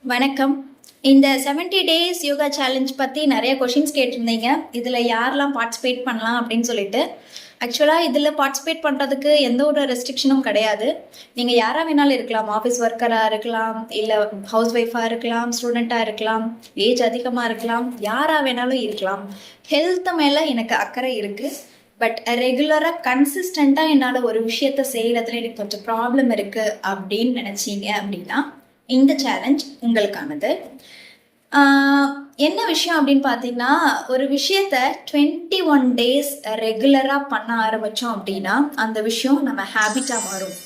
வணக்கம். இந்த 70 days yoga challenge பற்றி நிறைய கொஷின்ஸ் கேட்டிருந்தீங்க. இதில் யாரெல்லாம் பார்ட்டிசிபேட் பண்ணலாம் அப்படின்னு சொல்லிட்டு. ஆக்சுவலாக இதில் பார்ட்டிசிபேட் பண்ணுறதுக்கு எந்த ஒரு ரெஸ்ட்ரிக்ஷனும் கிடையாது. நீங்கள் யாராக வேணாலும் இருக்கலாம். ஆஃபீஸ் ஒர்க்கராக இருக்கலாம், இல்லை ஹவுஸ் ஒய்ஃபாக இருக்கலாம், ஸ்டூடெண்ட்டாக இருக்கலாம், ஏஜ் அதிகமாக இருக்கலாம், யாராக வேணாலும் இருக்கலாம். ஹெல்த் மேலே எனக்கு அக்கறை இருக்குது. பட் ரெகுலராக கன்சிஸ்டண்ட்டாக என்னால் ஒரு விஷயத்த செய்கிறதுல எனக்கு கொஞ்சம் ப்ராப்ளம் இருக்குது அப்படின்னு நினச்சிங்க அப்படின்னா இந்த சேலஞ்ச் உங்களுக்கானது. என்ன விஷயம் அப்படின்னு பார்த்தீங்கன்னா, ஒரு விஷயத்த 21 டேஸ் ரெகுலராக பண்ண ஆரம்பித்தோம் அப்படின்னா அந்த விஷயம் நம்ம ஹேபிட்டாக மாறும்.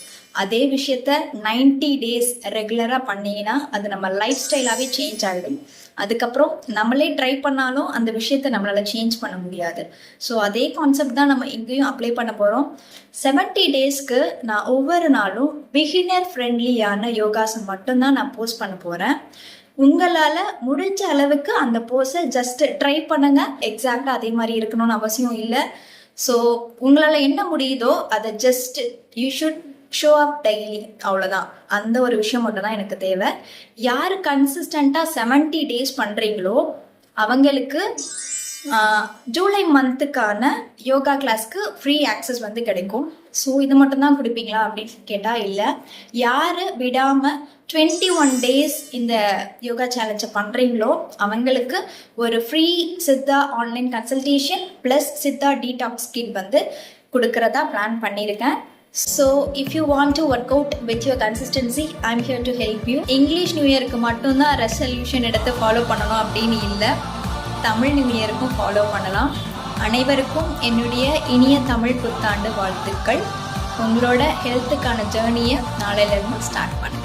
அதே விஷயத்த 90 டேஸ் ரெகுலராக பண்ணிங்கன்னா அது நம்ம லைஃப் ஸ்டைலாகவே சேஞ்ச் ஆகிடும். அதுக்கப்புறம் நம்மளே ட்ரை பண்ணாலும் அந்த விஷயத்த நம்மளால் சேஞ்ச் பண்ண முடியாது. ஸோ அதே கான்செப்ட் தான் நம்ம இங்கேயும் அப்ளை பண்ண போகிறோம். 70 டேஸ்க்கு நான் ஒவ்வொரு நாளும் பிகினர் ஃப்ரெண்ட்லியான யோகாசம் மட்டும்தான் நான் போஸ்ட் பண்ண போகிறேன். உங்களால் முடிஞ்ச அளவுக்கு அந்த போஸை ஜஸ்ட் ட்ரை பண்ணுங்க. எக்ஸாக்டாக அதே மாதிரி இருக்கணும்னு அவசியம் இல்லை. ஸோ உங்களால் என்ன முடியுதோ அதை just you should show up daily, அவ்வளோதான். அந்த ஒரு விஷயம் மட்டும் தான் எனக்கு தேவை. யார் கன்சிஸ்டண்ட்டாக 70 டேஸ் பண்ணுறீங்களோ அவங்களுக்கு ஜூலை மந்த்துக்கான யோகா கிளாஸ்க்கு ஃப்ரீ ஆக்சஸ் கிடைக்கும். ஸோ இது மட்டும்தான் கொடுப்பீங்களா அப்படின்னு கேட்டால் இல்லை. யார் விடாமல் 21 டேஸ் இந்த யோகா சேலஞ்சை பண்ணுறீங்களோ அவங்களுக்கு ஒரு free Siddha online consultation plus Siddha detox kit கொடுக்கறதா பிளான் பண்ணியிருக்கேன். So if you want to work out with your consistency, I'm here to help you. English new இயருக்கு மட்டும்தான் ரெசல்யூஷன் எடுத்து ஃபாலோ பண்ணணும் அப்படின்னு இல்லை, தமிழ் நியூ இயருக்கும் ஃபாலோ பண்ணலாம். அனைவருக்கும் என்னுடைய இனிய தமிழ் புத்தாண்டு வாழ்த்துக்கள். உங்களோட ஹெல்த்துக்கான ஜேர்னியை நாளையிலேருந்து ஸ்டார்ட் பண்ணுங்கள்.